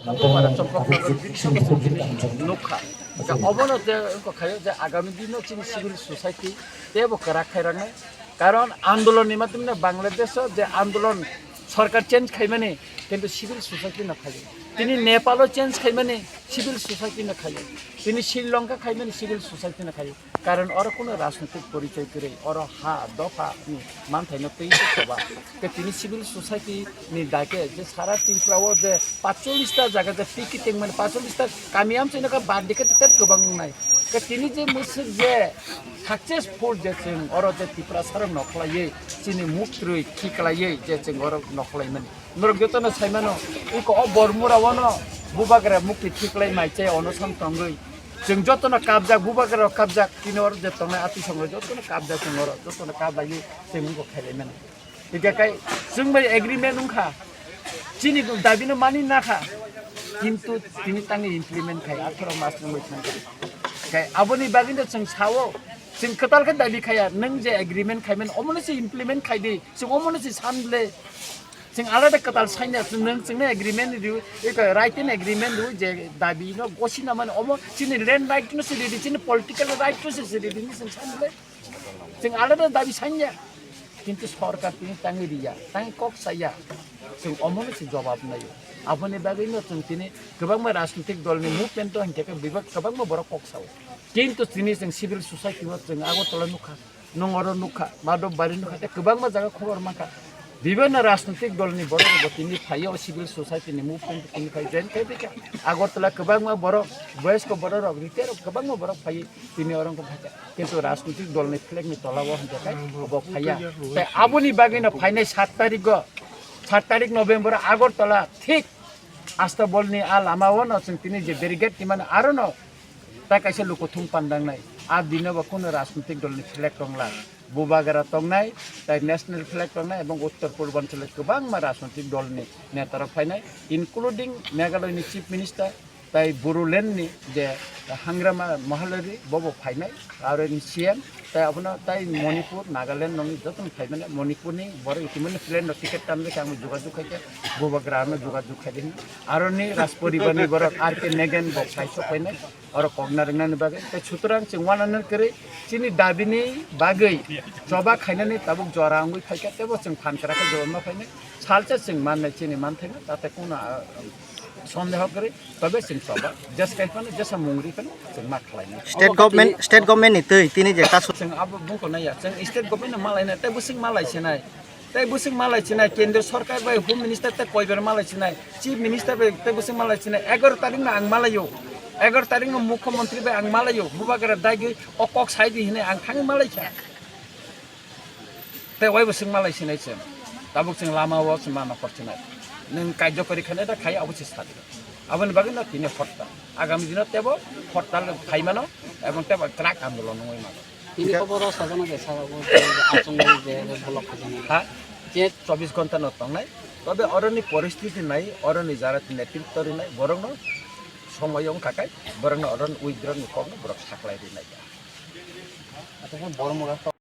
para Champaknagar বিশ্বকে নুখা অবনতে খায় যে আগামী দিনও চিনি সিভিল সোসাইটি তেব রাখাই রাখে কারণ আন্দোলনের মাধ্যমে বাংলাদেশ যে আন্দোলন সরকার চেঞ্জ খাই মানে কিন্তু সিভিল সোসাইটি না খাই তিনি নেপালও চেঞ্জ খাই মানে সিভিল সোসাইটি না খাই তিনি শ্রীলঙ্কা খাই মানে সিভিল সোসাইটি না খাই কারণ ওরা কোনো রাজনৈতিক পরিচয় করে ওরা হা দফা মানথাইনো তৈবা তিনি সিভিল সোসাইটি নি ডাকে যে সারা ত্রিপুরাও যে 45টা জায়গা যে পিকেটিং মানে 45টা কামিয়াম চিনকা বাদ দিকে তেব গোबां নাই তিনি যে মুসুক যে সাকসেসফুল যে जों अर जे ত্রিপুরা সারা নখলাयै চিনি মুক্তই ঠিকলাयै যে जों अर नखलाय माने नरगतन साइमानो इको बरमुरावनो बुबागरा मुक्ति ঠিকলাই माइचे अनसन तंगै जों जतन काबजा बुबागरा काबजा तिनि अर जे तंगै आति संग जतन काबजा जों अर जतन काबलायै जों मुखो खायलाय माने दिगाकाय जों बै एग्रीमेन्ट उखा चिनि दाबिनो मानि नाखा किन्तु तिनि तांनि इमप्लिमेन्ट खाय 18 मास जों थांगै aboni bagin जों सावो जों खोतालखौ दाबि खाया नों जे एग्रीमेन्ट खायमोन अमनसे इमप्लिमेन्ट खायदि जों अमनसे सानले जों आलादा खोताल साइना नों जोंनो एग्रीमेन्ट दिउ एक राइट इन एग्रीमेन्ट दिउ जे दाबि न गसिना माने अम चिनि लेन्ड राइट न सिरिदि चिनि पलिटिकल राइट न सिरिदि जों सानले जों आलादा दाबि साइना किन्तु सरकार तिनि तांगि दिया तां कक साया जों अमनसे जवाब नायो aboni bagino जों तिनि गोबां राजनीतिक दलनि मुभमेन्ट हान्थियाखौ बिबा गोबां बर' पक्षाव किन्तु तिनि जों सिभिल सोसाइटियाव जों आगरतला नुखा नंगर नुखा माधबबारि नुखा गोबां जायगा खबर माखा विभिन्न राजनीतिक दलनि बर' गतिनि फायो सिभिल सोसाइटिनि मुभमेन्ट तिनि फाय जेन बेका आगरतला गोबां बर' वयस्क बर' रग रिटेर गोबां बर' फायो तिनि अरंखौ फाया किन्तु राजनीतिक दलनि फ्लेगनि तलाव हान्थियाखै अब फाया aboni bagino फायनाय 7 तारिख नभेम्बर आगरतला ठीक आस्था बलनि आ लामाव न जों तिनि जे बेरिगेट तिमान आरो न ता कायसे लुकुथुं पान्दांनाय आ दिनबा कोनो राजनीतिक दलनि फ्लेग दंला बुबागरा दंनाय ताय नेशनेल फ्लेग दंनाय एबं उत्तर पूर्वांचलनि गोबां राजनीतिक दलनि नेतारा फायनाय इनक्लुडिं मेघालयनि चीफ मिनिस्टार ताय बरुलेण्डनि जे हांग्रामा महालरि बबो फायनाय आरो सीएम ताय अपना ताय मणिपुर नागालैंड ननि जतन फायनाय मणिपुरनि बर इतिमने प्लेन टिकेट तामले आं जुगाजुग खायके बुबागरानो जुगाजुग खायदिन आरो नि राजपरिबारनि बर आरके नेगेन ब फायसो फायनाय आरो कगनारनानि बागै ताय सुतरां जों वानानो करे चिनि दाबिनि बागै जबा खायनानै ताबुक जरा आंगै फायके तेबो जों फानकराखै जबा फायनाय सालसे जों माननाय चिनि मानथायना ताते कोनो सन्देह करे तबे जों सबा जस कायफानो जसा मुंग्रि फानो जों मा खालायनो स्टेट गभर्नमेन्ट नि तै तिनि जे कास जों अब बुंखौ नाया जों स्टेट गभर्नमेन्ट मालायना तै बुसिं मालायसिनाय तै बुसिं मालायसिनाय केन्द्र सरकार बाय होम मिनिस्टार तै कयबार मालायसिनाय चीफ मिनिस्टार बाय तै बुसिं मालायसिनाय 11 तारिख ना आं मालायो 11 तारिख ना मुख्यमंत्री बाय आं मालायो बुबागरा दागि अकक साइदि हिने आं थाङि मालायखा तै वाय बुसिं मालायसिनाय जों दाबुक जों लामाव जों मा नखरसिनाय नों कार्यकरी खाने दा खाय अवश्य साथि आबनि बागै न तिने हरताल आगामी दिन तेबो हरताल खायमानो एवं तेबो ट्राक आंदोलन नङै मानो तिनि खबर साजाना देसाबो आचङ जे ब्लक खाजाना हा जे 24 घन्टा न तंनाय तबे अरनि परिस्थिति नाय अरनि जारा नेतृत्व नाय बरंग समयं थाखाय बरंग अरन उइद्रन कम बरक साखलाय दिनाय आता बरमुरा